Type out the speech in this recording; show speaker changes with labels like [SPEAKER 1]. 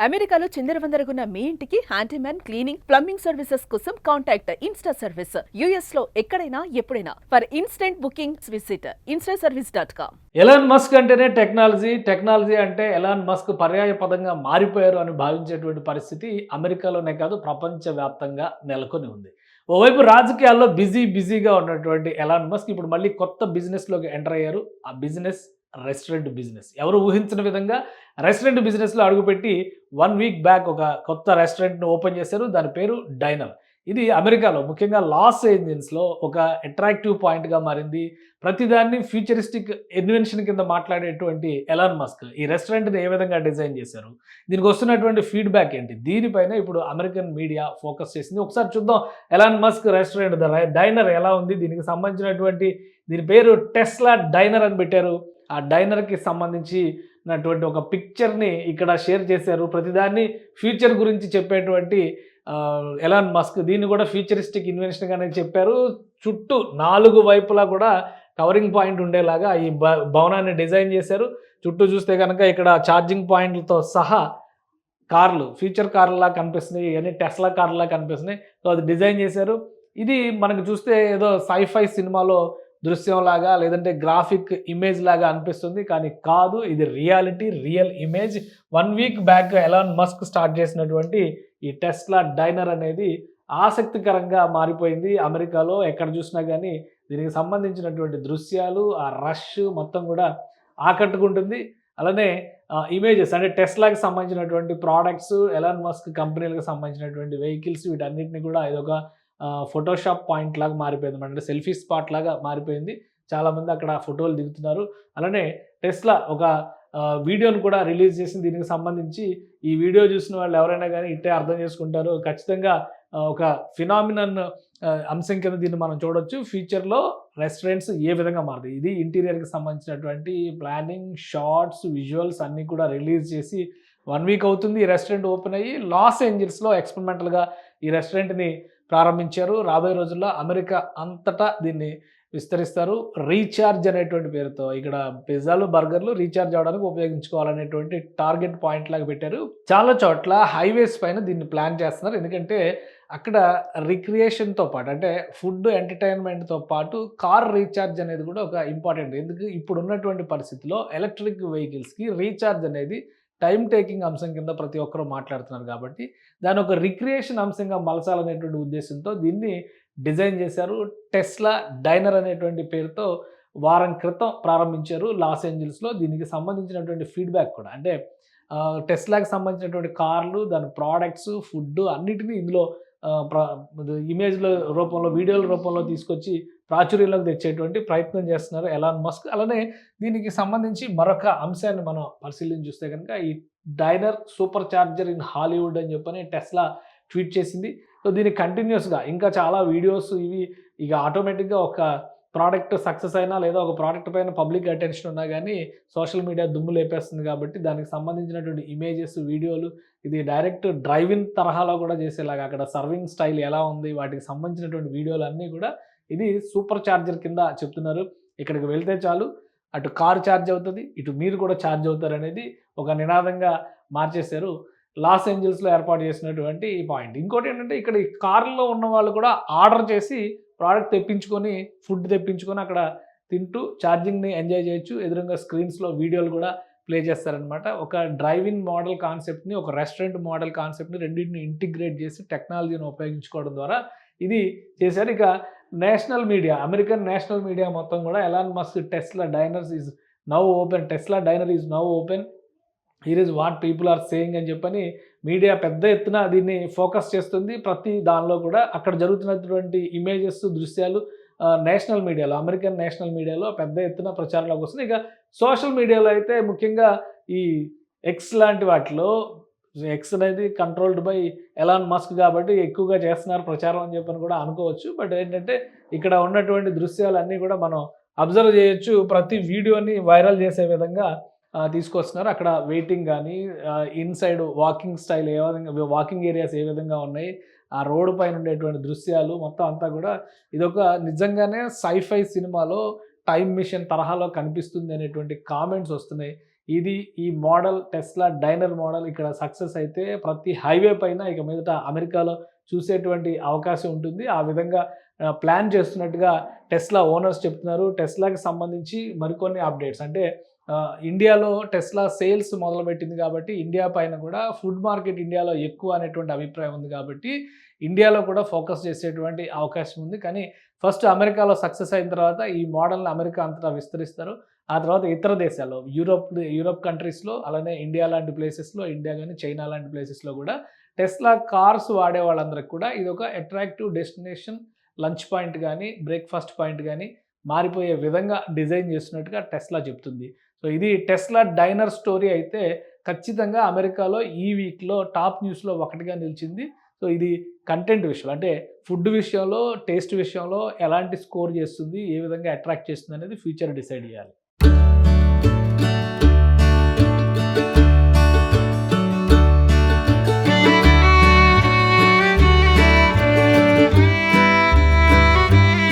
[SPEAKER 1] అమెరికాలో చిందరవందరగున్న మీ ఇంటికి handyman cleaning plumbing services కోసం కాంటాక్ట్ ఇన్స్టా సర్వీస్. యుఎస్ లో ఎక్కడైనా ఎప్పుడైనా for instant booking visit instaservice.com.
[SPEAKER 2] Elon Musk అంటేనే టెక్నాలజీ, టెక్నాలజీ అంటే ఎలాన్ మస్క్ పర్యాయ పదంగా మారిపోయారు అని భావించేటువంటి పరిస్థితి అమెరికాలోనే కాదు ప్రపంచవ్యాప్తంగా నెలకొని ఉంది. ఓవైపు రాజకీయాల్లో బిజీగా ఉన్నటువంటి ఎలాన్ మస్క్ ఇప్పుడు మళ్ళీ కొత్త బిజినెస్లోకి ఎంటర్ అయ్యారు. ఆ బిజినెస్ రెస్టారెంట్ బిజినెస్. ఎవరు ఊహించిన విధంగా రెస్టారెంట్ బిజినెస్లో అడుగుపెట్టి 1 వీక్ బ్యాక్ ఒక కొత్త రెస్టారెంట్ను ఓపెన్ చేశారు. దాని పేరు డైనర్. ఇది అమెరికాలో ముఖ్యంగా లాస్ ఏంజల్స్లో ఒక అట్రాక్టివ్ పాయింట్గా మారింది. ప్రతిదాన్ని ఫ్యూచరిస్టిక్ ఇన్వెన్షన్ కింద మాట్లాడేటువంటి ఎలాన్ మస్క్ ఈ రెస్టారెంట్ని ఏ విధంగా డిజైన్ చేశారు, దీనికి వస్తున్నటువంటి ఫీడ్బ్యాక్ ఏంటి, దీనిపైన ఇప్పుడు అమెరికన్ మీడియా ఫోకస్ చేసింది. ఒకసారి చూద్దాం ఎలాన్ మస్క్ రెస్టారెంట్ డైనర్ ఎలా ఉంది. దీనికి సంబంధించినటువంటి దీని పేరు టెస్లా డైనర్ అని పెట్టారు. ఆ డైనర్కి సంబంధించినటువంటి ఒక పిక్చర్ని ఇక్కడ షేర్ చేశారు. ప్రతిదాన్ని ఫ్యూచర్ గురించి చెప్పేటువంటి ఎలాన్ మస్క్ దీన్ని కూడా ఫ్యూచరిస్టిక్ ఇన్వెన్షన్గానే చెప్పారు. చుట్టూ 4 వైపులా కూడా కవరింగ్ పాయింట్ ఉండేలాగా ఈ భవనాన్ని డిజైన్ చేశారు. చుట్టూ చూస్తే కనుక ఇక్కడ ఛార్జింగ్ పాయింట్లతో సహా కార్లు, ఫ్యూచర్ కార్లా కనిపిస్తున్నాయి, ఇవన్నీ టెస్లా కార్లా కనిపిస్తున్నాయి. సో అది డిజైన్ చేశారు. ఇది మనకు చూస్తే ఏదో సైఫై సినిమాలో దృశ్యంలాగా లేదంటే గ్రాఫిక్ ఇమేజ్ లాగా అనిపిస్తుంది, కానీ కాదు, ఇది reality, real image. 1 week back Elon Musk start చేసినటువంటి ఈ టెస్లా డైనర్ అనేది ఆసక్తికరంగా మారిపోయింది. అమెరికాలో ఎక్కడ చూసినా కానీ దీనికి సంబంధించినటువంటి దృశ్యాలు, ఆ రష్ మొత్తం కూడా ఆకట్టుకుంటుంది. అలానే ఇమేజెస్ అంటే టెస్లాకి సంబంధించినటువంటి ప్రోడక్ట్స్, ఎలాన్ మస్క్ కంపెనీలకు సంబంధించినటువంటి వెహికల్స్, వీటన్నిటిని కూడా ఇదొక ఫోటోషాప్ పాయింట్ లాగా మారిపోయింది అనమాట. అంటే సెల్ఫీ స్పాట్ లాగా మారిపోయింది. చాలామంది అక్కడ ఫోటోలు దిగుతున్నారు. అలానే టెస్లా ఒక వీడియోను కూడా రిలీజ్ చేసింది దీనికి సంబంధించి. ఈ వీడియో చూసిన వాళ్ళు ఎవరైనా కానీ ఇట్టే అర్థం చేసుకుంటారు. ఖచ్చితంగా ఒక ఫినామినన్ అంశం కింద దీన్ని మనం చూడొచ్చు. ఫ్యూచర్లో రెస్టారెంట్స్ ఏ విధంగా మారుతాయి, ఇది ఇంటీరియర్కి సంబంధించినటువంటి ప్లానింగ్, షార్ట్స్, విజువల్స్ అన్నీ కూడా రిలీజ్ చేసి 1 వీక్ అవుతుంది ఈ రెస్టారెంట్ ఓపెన్ అయ్యి. లాస్ ఏంజల్స్లో ఎక్స్పెరిమెంటల్గా ఈ రెస్టారెంట్ని ప్రారంభించారు. రాబోయే రోజుల్లో అమెరికా అంతటా దీన్ని విస్తరిస్తారు. రీఛార్జ్ అనేటువంటి పేరుతో ఇక్కడ పిజ్జాలు, బర్గర్లు రీఛార్జ్ అవ్వడానికి ఉపయోగించుకోవాలనేటువంటి టార్గెట్ పాయింట్ లాగా పెట్టారు. చాలా చోట్ల హైవేస్ పైన దీన్ని ప్లాన్ చేస్తున్నారు. ఎందుకంటే అక్కడ రిక్రియేషన్తో పాటు అంటే ఫుడ్, ఎంటర్టైన్మెంట్తో పాటు కార్ రీఛార్జ్ అనేది కూడా ఒక ఇంపార్టెంట్. ఎందుకు ఇప్పుడు ఉన్నటువంటి పరిస్థితిలో ఎలక్ట్రిక్ వెహికల్స్కి రీఛార్జ్ అనేది టైం టేకింగ్ అంశం కింద ప్రతి ఒక్కరూ మాట్లాడుతున్నారు. కాబట్టి దాని ఒక రిక్రియేషన్ అంశంగా మలచాలనేటువంటి ఉద్దేశంతో దీన్ని డిజైన్ చేశారు. టెస్లా డైనర్ అనేటువంటి పేరుతో వారం క్రితం ప్రారంభించారు లాస్ ఏంజల్స్లో. దీనికి సంబంధించినటువంటి ఫీడ్బ్యాక్ కూడా అంటే టెస్లాకి సంబంధించినటువంటి కార్లు, దాని ప్రోడక్ట్స్, ఫుడ్ అన్నిటినీ ఇందులో ఇమేజ్ల రూపంలో, వీడియోల రూపంలో తీసుకొచ్చి ప్రాచుర్యంలోకి తెచ్చేటువంటి ప్రయత్నం చేస్తున్నారు ఎలాన్ మస్క్. అలానే దీనికి సంబంధించి మరొక అంశాన్ని మనం పరిశీలించి చూస్తే కనుక ఈ diner super charger in Hollywood అని చెప్పని టెస్లా ట్వీట్ చేసింది. సో దీన్ని కంటిన్యూస్గా ఇంకా చాలా వీడియోస్ ఇవి ఇక ఆటోమేటిక్గా ఒక ప్రోడక్ట్ సక్సెస్ అయినా లేదా ఒక ప్రోడక్ట్ పైన పబ్లిక్ అటెన్షన్ ఉన్నా కానీ సోషల్ మీడియా దుమ్ము లేపేస్తుంది. కాబట్టి దానికి సంబంధించినటువంటి ఇమేజెస్, వీడియోలు ఇది డైరెక్ట్ డ్రైవింగ్ తరహాలో కూడా చేసేలాగా అక్కడ సర్వింగ్ స్టైల్ ఎలా ఉంది, వాటికి సంబంధించినటువంటి వీడియోలు అన్నీ కూడా ఇది సూపర్ ఛార్జర్ కింద చెప్తున్నారు. ఇక్కడికి వెళ్తే చాలు అటు కారు ఛార్జ్ అవుతుంది, ఇటు మీరు కూడా ఛార్జ్ అవుతారు అనేది ఒక నినాదంగా మార్చేశారు లాస్ ఏంజల్స్లో ఏర్పాటు చేసినటువంటి ఈ పాయింట్. ఇంకోటి ఏంటంటే ఇక్కడ ఈ కార్లో ఉన్న వాళ్ళు కూడా ఆర్డర్ చేసి ప్రోడక్ట్ తెప్పించుకొని, ఫుడ్ తెప్పించుకొని అక్కడ తింటూ ఛార్జింగ్ని ఎంజాయ్ చేయొచ్చు. ఎదురుగా స్క్రీన్స్లో వీడియోలు కూడా ప్లే చేస్తారనమాట. ఒక డ్రైవింగ్ మోడల్ కాన్సెప్ట్ని, ఒక రెస్టారెంట్ మోడల్ కాన్సెప్ట్ని రెండింటిని ఇంటిగ్రేట్ చేసి టెక్నాలజీని ఉపయోగించుకోవడం ద్వారా ఇది చేశారు. ఇక national media, American national media మొత్తం కూడా Elon Musk Tesla diners is now open, Tesla diner is now open, here is what people are saying అని చెప్పని మీడియా పెద్ద ఎత్తున దీన్ని ఫోకస్ చేస్తుంది. ప్రతి దానిలో కూడా అక్కడ జరుగుతున్నటువంటి ఇమేజెస్, దృశ్యాలు నేషనల్ మీడియాలో, అమెరికన్ నేషనల్ మీడియాలో పెద్ద ఎత్తున ప్రచారంలోకి వస్తుంది. ఇక సోషల్ మీడియాలో అయితే ముఖ్యంగా ఈ ఎక్స్ లాంటి వాటిలో, ఎక్స్ అనేది కంట్రోల్డ్ బై ఎలాన్ మస్క్ కాబట్టి ఎక్కువగా చేస్తున్నారు ప్రచారం అని చెప్పని కూడా అనుకోవచ్చు. బట్ ఏంటంటే ఇక్కడ ఉన్నటువంటి దృశ్యాలన్నీ కూడా మనం అబ్జర్వ్ చేయొచ్చు. ప్రతి వీడియోని వైరల్ చేసే విధంగా తీసుకొస్తున్నారు. అక్కడ వెయిటింగ్ కానీ, ఇన్సైడ్ వాకింగ్ స్టైల్ ఏ విధంగా, వాకింగ్ ఏరియాస్ ఏ విధంగా ఉన్నాయి, ఆ రోడ్డు పైన ఉండేటువంటి దృశ్యాలు మొత్తం అంతా కూడా ఇదొక నిజంగానే సైఫై సినిమాలో టైం మిషన్ తరహాలో కనిపిస్తుంది అనేటువంటి కామెంట్స్ వస్తున్నాయి. ఇది ఈ మోడల్ టెస్లా డైనర్ మోడల్ ఇక్కడ సక్సెస్ అయితే ప్రతి హైవే పైన ఇక మీదట అమెరికాలో చూసేటువంటి అవకాశం ఉంటుంది. ఆ విధంగా ప్లాన్ చేస్తున్నట్టుగా టెస్లా ఓనర్స్ చెప్తున్నారు. టెస్లాకి సంబంధించి మరికొన్ని అప్డేట్స్ అంటే ఇండియాలో టెస్లా సేల్స్ మొదలుపెట్టింది కాబట్టి ఇండియా పైన కూడా ఫుడ్ మార్కెట్ ఇండియాలో ఎక్కువ అనేటువంటి అభిప్రాయం ఉంది కాబట్టి ఇండియాలో కూడా ఫోకస్ చేసేటువంటి అవకాశం ఉంది. కానీ ఫస్ట్ అమెరికాలో సక్సెస్ అయిన తర్వాత ఈ మోడల్ని అమెరికా అంతటా విస్తరిస్తారు. ఆ తర్వాత ఇతర దేశాల్లో యూరోప్ కంట్రీస్లో అలానే ఇండియా లాంటి ప్లేసెస్లో, ఇండియా కానీ చైనా లాంటి ప్లేసెస్లో కూడా టెస్లా కార్స్ వాడే వాళ్ళందరికీ కూడా ఇది ఒక అట్రాక్టివ్ డెస్టినేషన్ లంచ్ పాయింట్ కానీ బ్రేక్ఫాస్ట్ పాయింట్ కానీ మారిపోయే విధంగా డిజైన్ చేస్తున్నట్టుగా టెస్లా చెప్తుంది. సో ఇది టెస్లా డైనర్ స్టోరీ అయితే ఖచ్చితంగా అమెరికాలో ఈ వీక్లో టాప్ న్యూస్లో ఒకటిగా నిలిచింది. సో ఇది కంటెంట్ విషయం అంటే ఫుడ్ విషయంలో, టేస్ట్ విషయంలో ఎలాంటి స్కోర్ చేస్తుంది, ఏ విధంగా అట్రాక్ట్ చేస్తుంది అనేది ఫ్యూచర్ డిసైడ్ చేయాలి.